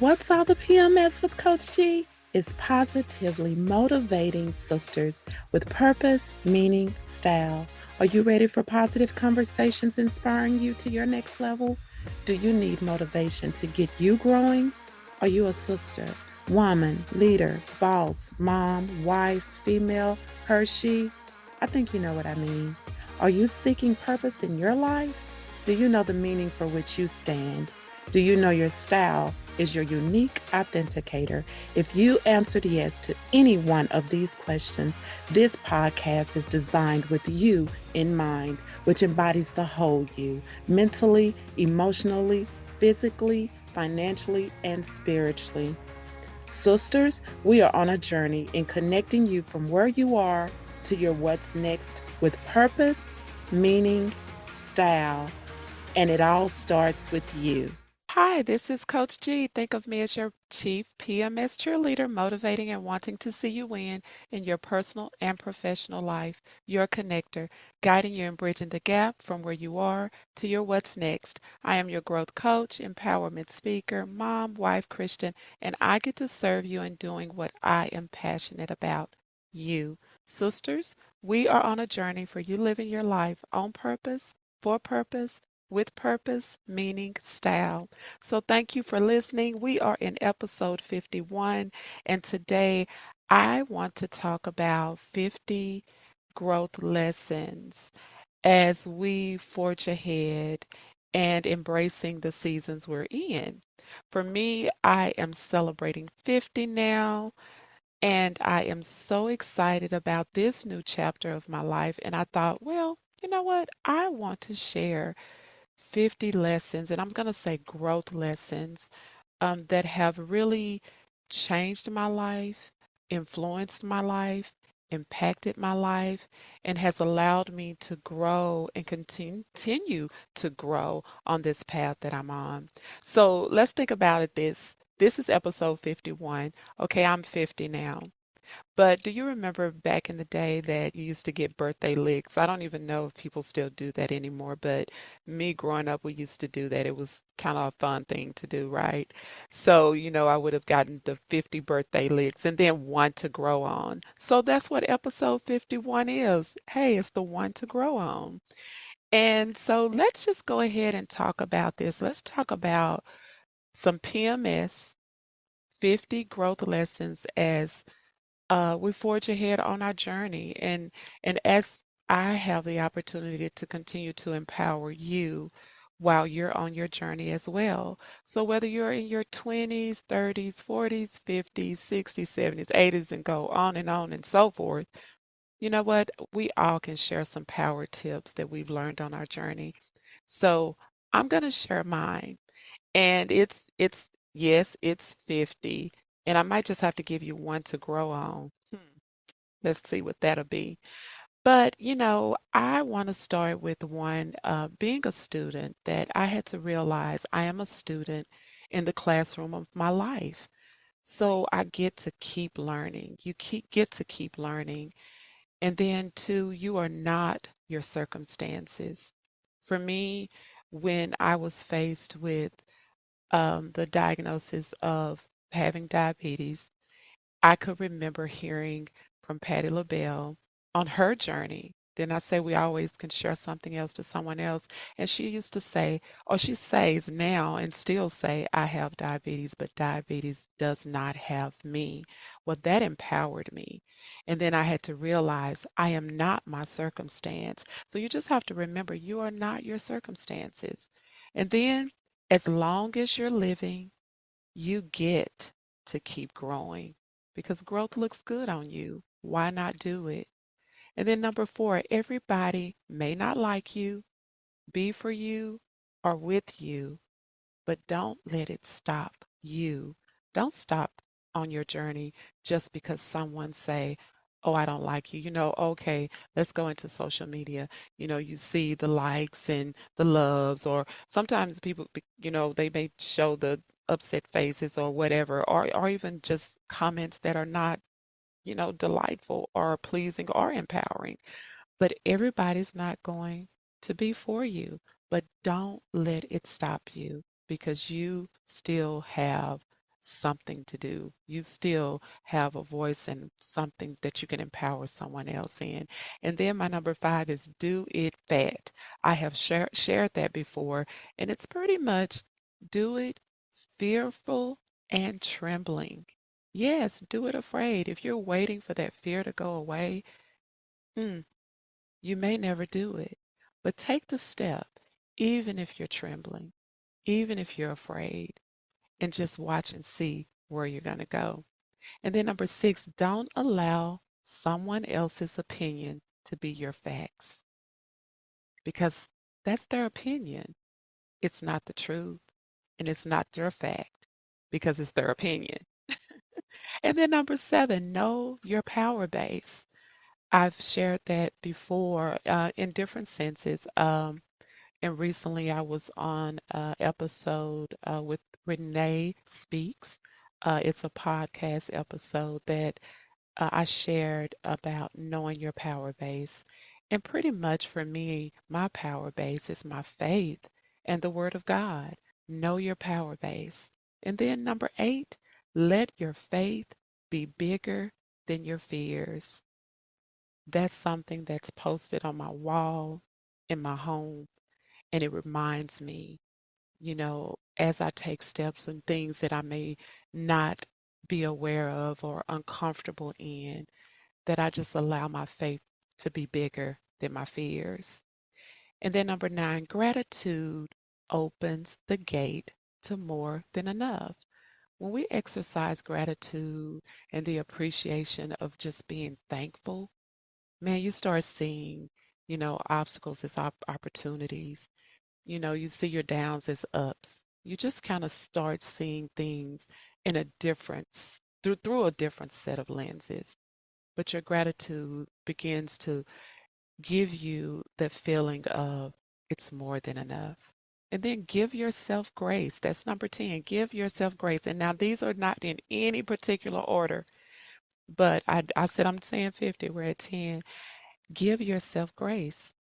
What's all the P.M.S. with Coach G? It's positively motivating sisters with purpose, meaning, style. Are you ready for positive conversations inspiring you to your next level? Do you need motivation to get you growing? Are you a sister, woman, leader, boss, mom, wife, female, her, she? I think you know what I mean. Are you seeking purpose in your life? Do you know the meaning for which you stand? Do you know your style is your unique authenticator? If you answered yes to any one of these questions, this podcast is designed with you in mind, which embodies the whole you mentally, emotionally, physically, financially, and spiritually. Sisters, we are on a journey in connecting you from where you are to your what's next with purpose, meaning, style, and it all starts with you. Hi, this is Coach G. Think of me as your chief P.M.S. cheerleader, motivating and wanting to see you win in your personal and professional life. Your connector, guiding you and bridging the gap from where you are to your what's next. I am your growth coach, empowerment speaker, mom, wife, Christian, and I get to serve you in doing what I am passionate about. You. Sisters, we are on a journey for you living your life on purpose, for purpose, with purpose, meaning, style. So thank you for listening. We are in episode 51, and today I want to talk about 50 growth lessons as we forge ahead and embracing the seasons we're in. For me, I am celebrating 50 now, and I am so excited about this new chapter of my life. And I thought, well, you know what? I want to share 50 lessons, and I'm going to say growth lessons that have really changed my life, influenced my life, impacted my life, and has allowed me to grow and continue to grow on this path that I'm on. So let's think about it this. This is episode 51. Okay, I'm 50 now. But do you remember back in the day that you used to get birthday licks? I don't even know if people still do that anymore, but me growing up, we used to do that. It was kind of a fun thing to do, right? So, I would have gotten the 50 birthday licks and then one to grow on. So that's what episode 51 is. Hey, it's the one to grow on. And so let's just go ahead and talk about this. Let's talk about some PMS 50 growth lessons as we forge ahead on our journey. And as I have the opportunity to continue to empower you while you're on your journey as well. So whether you're in your 20s, 30s, 40s, 50s, 60s, 70s, 80s, and go on and so forth, you know what? We all can share some power tips that we've learned on our journey. So I'm going to share mine. And it's yes, it's 50. And I might just have to give you one to grow on. Let's see what that'll be. But, I want to start with one being a student that I had to realize I am a student in the classroom of my life. So I get to keep learning. Get to keep learning. And then, two, you are not your circumstances. For me, when I was faced with the diagnosis of having diabetes, I could remember hearing from Patti LaBelle on her journey. Then I say we always can share something else to someone else. And she used to say, or she says now and still say, I have diabetes, but diabetes does not have me. Well, that empowered me. And then I had to realize I am not my circumstance. So you just have to remember you are not your circumstances. And then as long as you're living, you get to keep growing because growth looks good on you. Why not do it? And then number four, everybody may not like you, be for you, or with you, but don't let it stop you. Don't stop on your journey just because someone say, "Oh, I don't like you." Okay, let's go into social media. You see the likes and the loves, or sometimes people, they may show the upset faces or whatever, or even just comments that are not, delightful or pleasing or empowering. But everybody's not going to be for you. But don't let it stop you because you still have something to do. You still have a voice and something that you can empower someone else in. And then my number 5 is do it fat. I have shared that before, and it's pretty much do it fearful and trembling. Yes, do it afraid. If you're waiting for that fear to go away, mm, you may never do it. But take the step, even if you're trembling, even if you're afraid, and just watch and see where you're going to go. And then number 6, don't allow someone else's opinion to be your facts because that's their opinion. It's not the truth and it's not their fact because it's their opinion. And then number 7, know your power base. I've shared that before in different senses. And recently I was on an episode with Renee Speaks. It's a podcast episode that I shared about knowing your power base. And pretty much for me, my power base is my faith and the Word of God. Know your power base. And then number 8, let your faith be bigger than your fears. That's something that's posted on my wall in my home. And it reminds me, as I take steps and things that I may not be aware of or uncomfortable in, that I just allow my faith to be bigger than my fears. And then number 9, gratitude opens the gate to more than enough. When we exercise gratitude and the appreciation of just being thankful, man, you start seeing, obstacles as opportunities. You see your downs as ups. You just kind of start seeing things in a different, through a different set of lenses. But your gratitude begins to give you the feeling of it's more than enough. And then give yourself grace. That's number 10. Give yourself grace. And now these are not in any particular order, but I said I'm saying 50, we're at 10. Give yourself grace.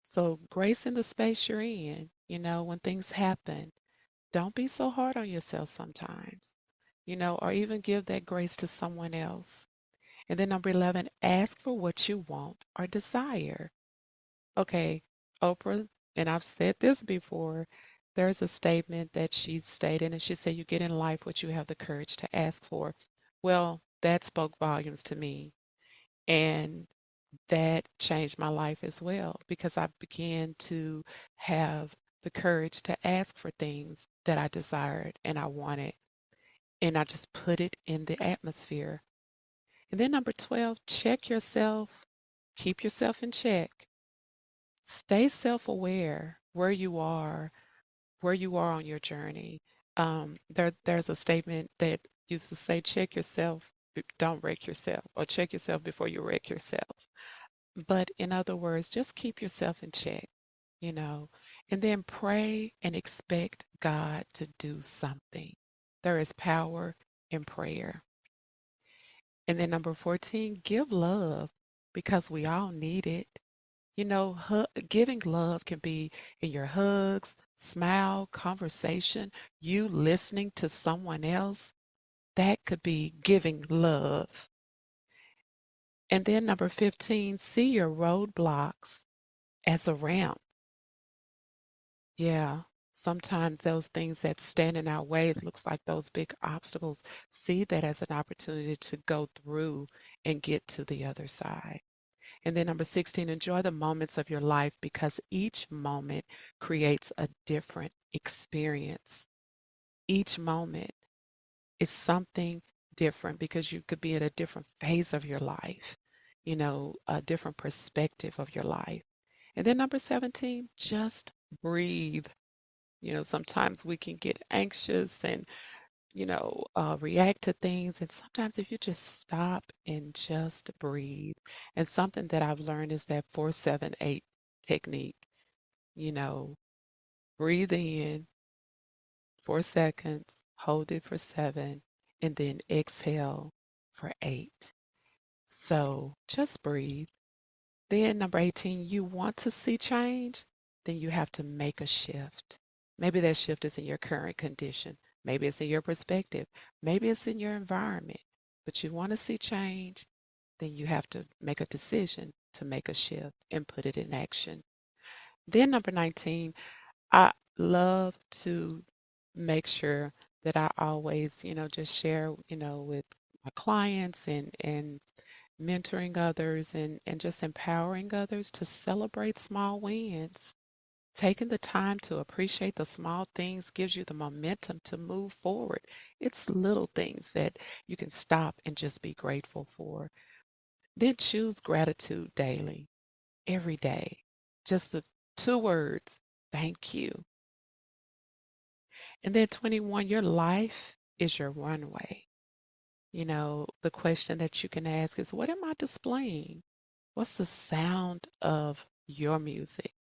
So, grace in the space you're in, when things happen, don't be so hard on yourself sometimes, or even give that grace to someone else. And then number 11, ask for what you want or desire. Okay, Oprah, and I've said this before, there's a statement that she stated, and she said, you get in life what you have the courage to ask for. Well, that spoke volumes to me. And that changed my life as well because I began to have the courage to ask for things that I desired and I wanted. And I just put it in the atmosphere. And then number 12, check yourself, keep yourself in check. Stay self-aware where you are on your journey. There's a statement that used to say, check yourself, don't wreck yourself, or check yourself before you wreck yourself. But in other words, just keep yourself in check, you know, and then pray and expect God to do something. There is power in prayer. And then number 14, give love because we all need it. Giving love can be in your hugs, smile, conversation, you listening to someone else. That could be giving love. And then number 15, see your roadblocks as a ramp. Yeah, sometimes those things that stand in our way, it looks like those big obstacles, see that as an opportunity to go through and get to the other side. And then number 16, enjoy the moments of your life because each moment creates a different experience. Each moment is something different because you could be in a different phase of your life, a different perspective of your life. And then number 17, just breathe. Sometimes we can get anxious and, react to things. And sometimes if you just stop and just breathe, and something that I've learned is that 4-7-8 technique, you know, breathe in 4 seconds, hold it for 7, and then exhale for 8. So just breathe. Then number 18, you want to see change, then you have to make a shift. Maybe that shift is in your current condition. Maybe it's in your perspective. Maybe it's in your environment. But you want to see change, then you have to make a decision to make a shift and put it in action. Then number 19, I love to make sure that I always, just share, with my clients and mentoring others and just empowering others to celebrate small wins. Taking the time to appreciate the small things gives you the momentum to move forward. It's little things that you can stop and just be grateful for. Then choose gratitude daily, every day. Just the 2 words, thank you. And then 21, your life is your runway. The question that you can ask is, what am I displaying? What's the sound of your music?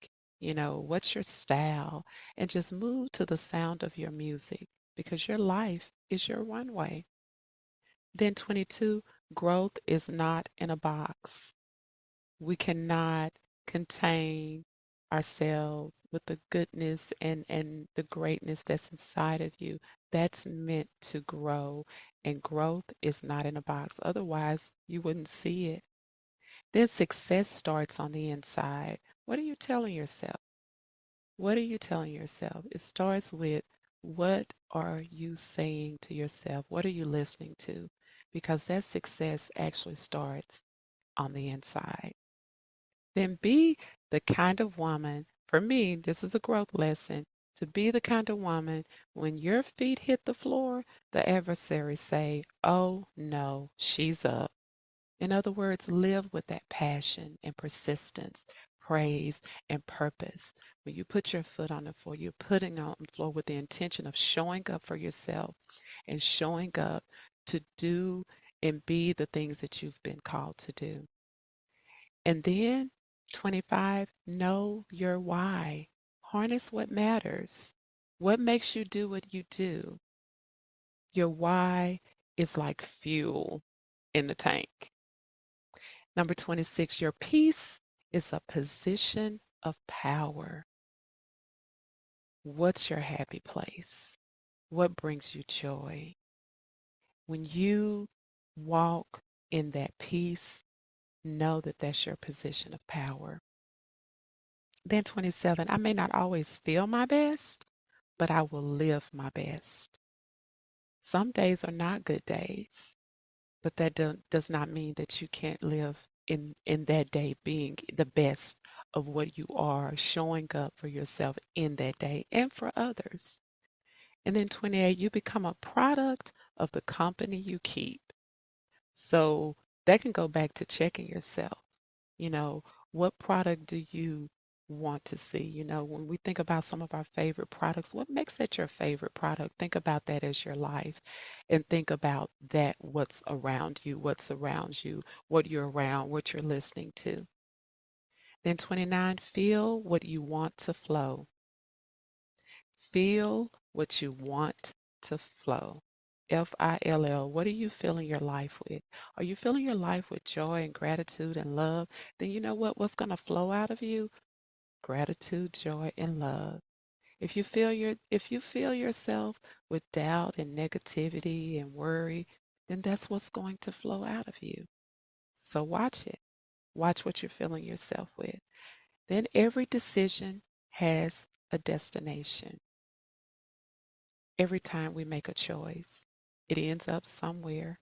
What's your style? And just move to the sound of your music because your life is your runway. Then 22, growth is not in a box. We cannot contain ourselves with the goodness and the greatness that's inside of you. That's meant to grow, and growth is not in a box. Otherwise, you wouldn't see it. Then success starts on the inside. What are you telling yourself? What are you telling yourself? It starts with, what are you saying to yourself? What are you listening to? Because that success actually starts on the inside. Then be the kind of woman, for me, this is a growth lesson, to be the kind of woman when your feet hit the floor, the adversaries say, oh no, she's up. In other words, live with that passion and persistence, praise and purpose. When you put your foot on the floor, you're putting on the floor with the intention of showing up for yourself and showing up to do and be the things that you've been called to do. And then 25, know your why. Harness what matters. What makes you do what you do? Your why is like fuel in the tank. Number 26, your peace is a position of power. What's your happy place? What brings you joy? When you walk in that peace, know that that's your position of power. Then 27, I may not always feel my best, but I will live my best. Some days are not good days, but that does not mean that you can't live in that day being the best of what you are, showing up for yourself in that day and for others. And then 28, you become a product of the company you keep. So that can go back to checking yourself. What product do you want to see? When we think about some of our favorite products, what makes that your favorite product? Think about that as your life and think about that, what's around you, what surrounds you, what you're around, what you're listening to. Then 29, feel what you want to flow. Feel what you want to flow. FILL. What are you filling your life with? Are you filling your life with joy and gratitude and love? Then you know what? What's going to flow out of you? Gratitude, joy, and love. If you feel yourself with doubt and negativity and worry, then that's what's going to flow out of you. So watch it. Watch what you're filling yourself with. Then every decision has a destination. Every time we make a choice, it ends up somewhere.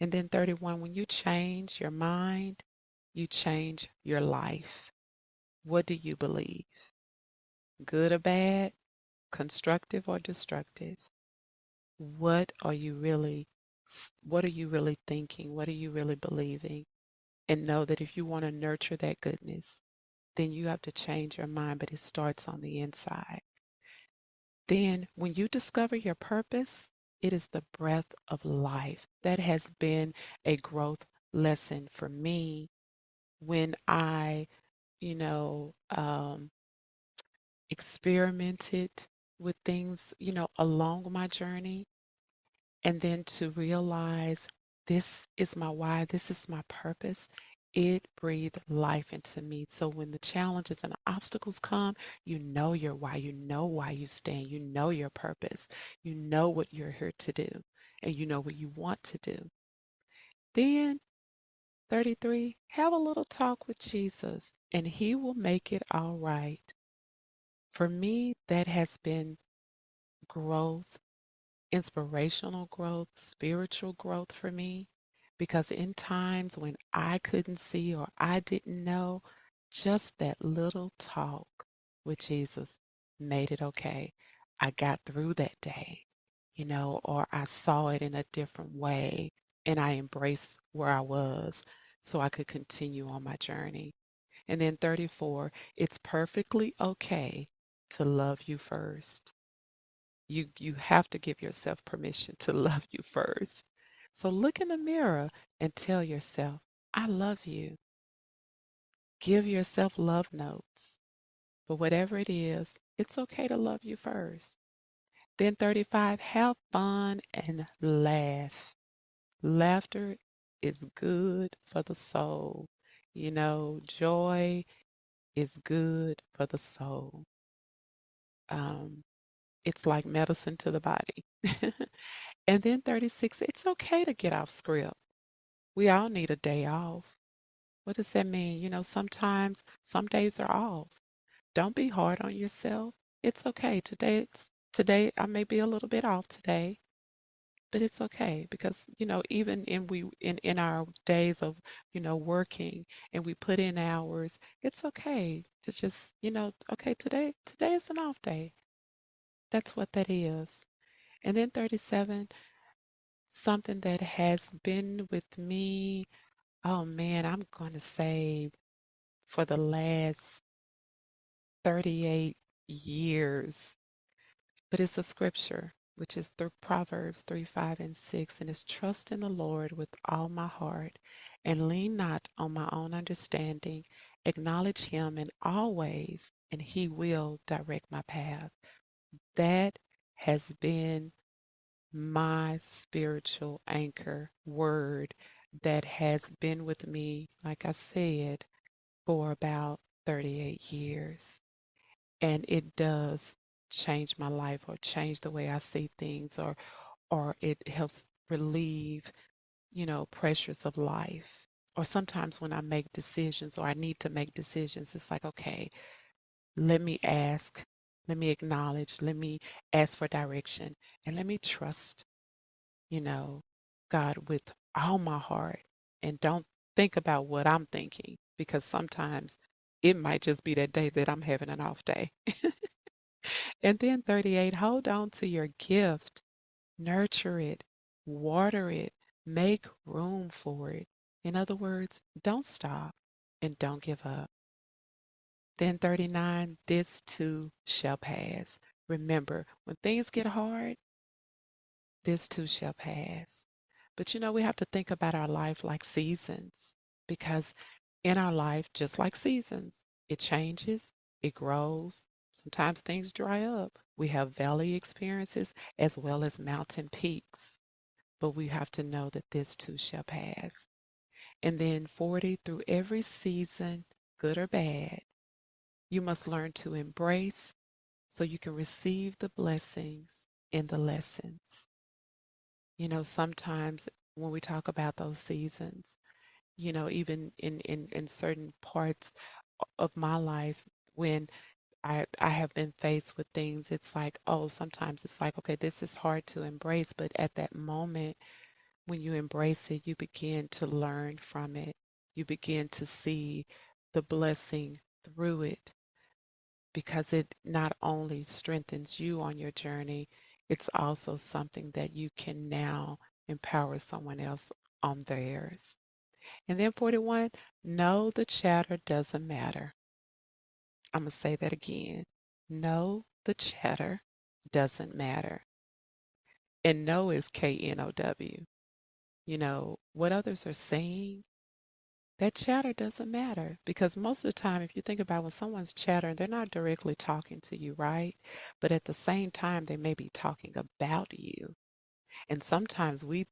And then 31, when you change your mind, you change your life. What do you believe? Good or bad? Constructive or destructive? What are you really thinking? What are you really believing? And know that if you want to nurture that goodness, then you have to change your mind, but it starts on the inside. Then when you discover your purpose, it is the breath of life. That has been a growth lesson for me when I, you know, experimented with things, along my journey. And then to realize this is my why, this is my purpose. It breathed life into me. So when the challenges and the obstacles come, you know your why. You know why you stand. You know your purpose. You know what you're here to do. And you know what you want to do. Then 33, have a little talk with Jesus and he will make it all right. For me, that has been growth, inspirational growth, spiritual growth for me. Because in times when I couldn't see or I didn't know, just that little talk with Jesus made it okay. I got through that day, or I saw it in a different way and I embraced where I was so I could continue on my journey. And then 34, it's perfectly okay to love you first. You have to give yourself permission to love you first. So look in the mirror and tell yourself, I love you. Give yourself love notes. But whatever it is, it's okay to love you first. Then 35, have fun and laugh. Laughter is good for the soul. Joy is good for the soul. Um, it's like medicine to the body. And then 36, it's okay to get off script. We all need a day off. What does that mean? Sometimes some days are off. Don't be hard on yourself. It's okay. Today I may be a little bit off today, but it's okay because even in our days of working and we put in hours, it's okay to just okay, today is an off day. That's what that is. And then 37, something that has been with me, oh man, I'm going to say for the last 38 years, but it's a scripture, which is through Proverbs 3, 5, and 6, and it's trust in the Lord with all my heart and lean not on my own understanding. Acknowledge him in all ways, and he will direct my path. That has been my spiritual anchor word that has been with me, like I said, for about 38 years. And it does change my life or change the way I see things or it helps relieve, pressures of life. Or sometimes when I make decisions or I need to make decisions, it's like, okay, let me ask, let me acknowledge, let me ask for direction, and let me trust God with all my heart and don't think about what I'm thinking because sometimes it might just be that day that I'm having an off day. And then 38, hold on to your gift, nurture it, water it, make room for it. In other words, don't stop and don't give up. Then 39, this too shall pass. Remember, when things get hard, this too shall pass. But we have to think about our life like seasons because in our life, just like seasons, it changes, it grows. Sometimes things dry up. We have valley experiences as well as mountain peaks, but we have to know that this too shall pass. And then 40, through every season, good or bad, you must learn to embrace so you can receive the blessings and the lessons. Sometimes when we talk about those seasons, even in certain parts of my life, when I have been faced with things, it's like, oh, sometimes it's like, okay, this is hard to embrace. But at that moment, when you embrace it, you begin to learn from it. You begin to see the blessing through it because it not only strengthens you on your journey, it's also something that you can now empower someone else on theirs. And then 41, no, the chatter doesn't matter. I'm going to say that again. No, the chatter doesn't matter. And no is KNOW. What others are saying, that chatter doesn't matter because most of the time, if you think about when someone's chattering, they're not directly talking to you, right? But at the same time, they may be talking about you. And sometimes we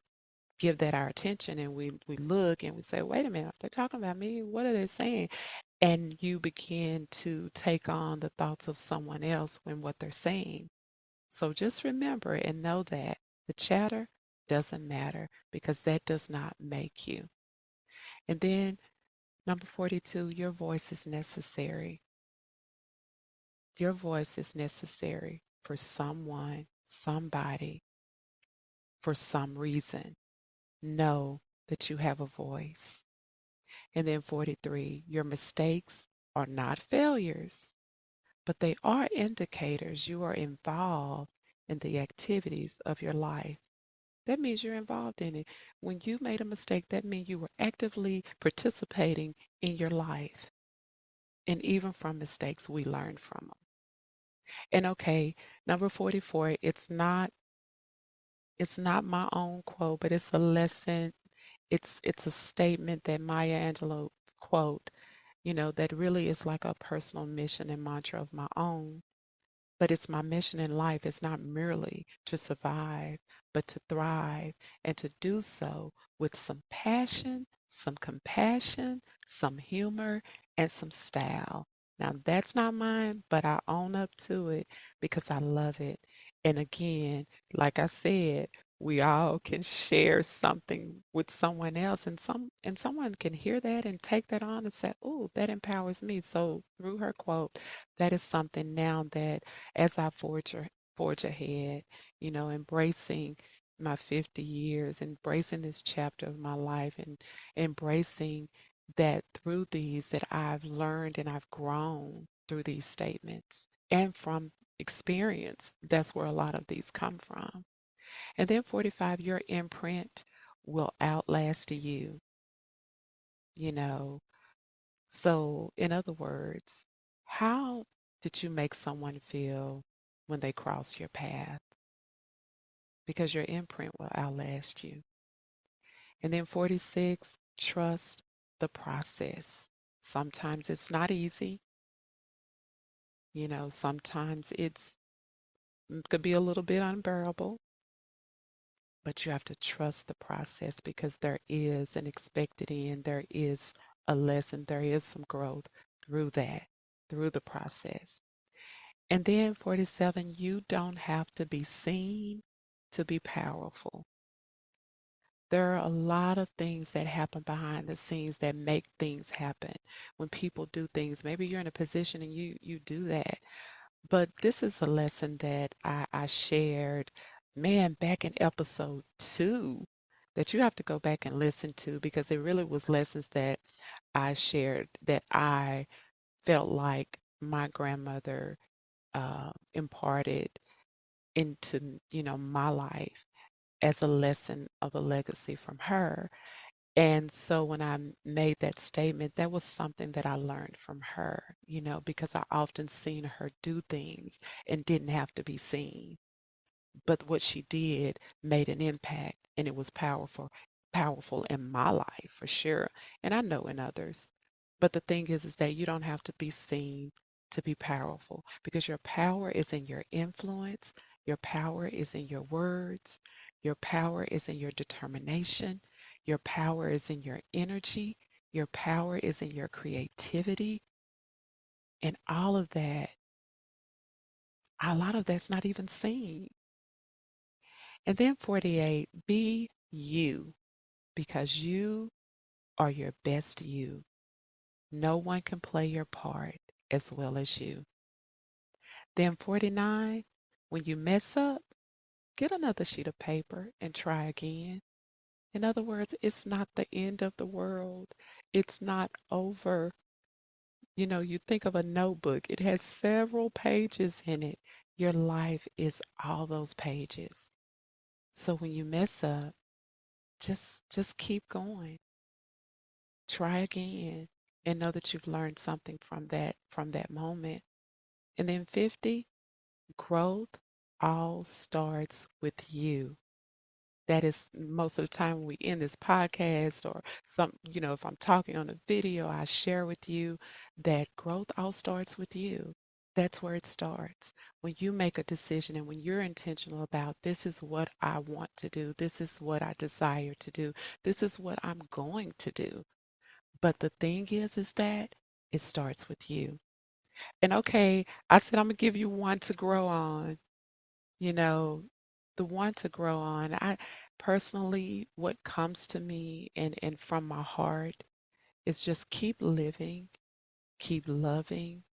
give that our attention and we look and we say, wait a minute, they're talking about me. What are they saying? And you begin to take on the thoughts of someone else when what they're saying. So just remember and know that the chatter doesn't matter because that does not make you. And then number 42, your voice is necessary. Your voice is necessary for someone, somebody, for some reason. Know that you have a voice. And then 43, your mistakes are not failures, but they are indicators you are involved in the activities of your life. That means you're involved in it. When you made a mistake, that means you were actively participating in your life. And even from mistakes, we learn from them. And okay, number 44, it's not my own quote, but it's a lesson. It's a statement that Maya Angelou quote, that really is like a personal mission and mantra of my own. But it's my mission in life. It's not merely to survive, but to thrive and to do so with some passion, some compassion, some humor, and some style. Now, that's not mine, but I own up to it because I love it. And again, like I said, we all can share something with someone else and someone can hear that and take that on and say, "Oh, that empowers me." So through her quote, that is something now that as I forge ahead, embracing my 50 years, embracing this chapter of my life, and embracing that through these that I've learned and I've grown through these statements and from experience. That's where a lot of these come from. And then 45, your imprint will outlast you, you know. So, in other words, how did you make someone feel when they cross your path? Because your imprint will outlast you. And then 46, trust the process. Sometimes it's not easy. Sometimes it could be a little bit unbearable, but you have to trust the process because there is an expected end, there is a lesson, there is some growth through that, through the process. And then 47, you don't have to be seen to be powerful. There are a lot of things that happen behind the scenes that make things happen. When people do things, maybe you're in a position and you do that. But this is a lesson that I shared, man, back in episode 2 that you have to go back and listen to because it really was lessons that I shared that I felt like my grandmother imparted into, my life as a lesson of a legacy from her. And so when I made that statement, that was something that I learned from her, because I often seen her do things and didn't have to be seen. But what she did made an impact and it was powerful in my life for sure. And I know in others. But the thing is that you don't have to be seen to be powerful because your power is in your influence. Your power is in your words. Your power is in your determination. Your power is in your energy. Your power is in your creativity. And all of that, a lot of that's not even seen. And then 48, be you because you are your best you. No one can play your part as well as you. Then 49, when you mess up, get another sheet of paper and try again. In other words, it's not the end of the world. It's not over. You think of a notebook, it has several pages in it. Your life is all those pages. So when you mess up, just keep going. Try again and know that you've learned something from that moment. And then 50, growth all starts with you. That is most of the time when we end this podcast or if I'm talking on a video, I share with you that growth all starts with you. That's where it starts. When you make a decision and when you're intentional about this is what I want to do, this is what I desire to do, this is what I'm going to do. But the thing is that it starts with you. And okay, I said I'm gonna give you one to grow on. You know, the one to grow on. I personally, what comes to me and from my heart is just keep living, keep loving,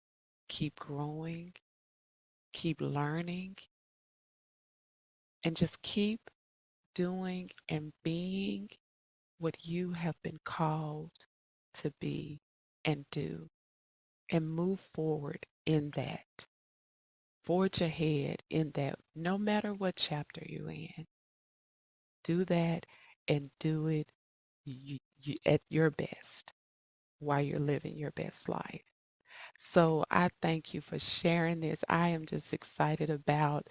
keep growing, keep learning, and just keep doing and being what you have been called to be and do, and move forward in that. Forge ahead in that, no matter what chapter you're in. Do that and do it at your best while you're living your best life. So I thank you for sharing this. I am just excited about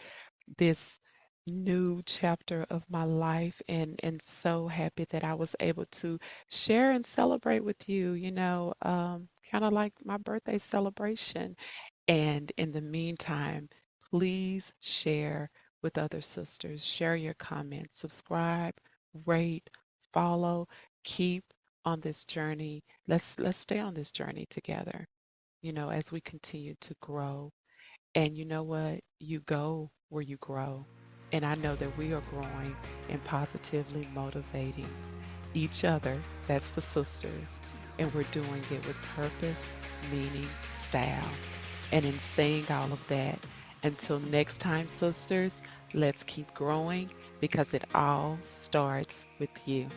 this new chapter of my life and so happy that I was able to share and celebrate with you, kind of like my birthday celebration. And in the meantime, please share with other sisters, share your comments, subscribe, rate, follow, keep on this journey. Let's stay on this journey together, as we continue to grow. And you know what? You go where you grow. And I know that we are growing and positively motivating each other. That's the sisters. And we're doing it with purpose, meaning, style. And in saying all of that, until next time, sisters, let's keep growing because it all starts with you.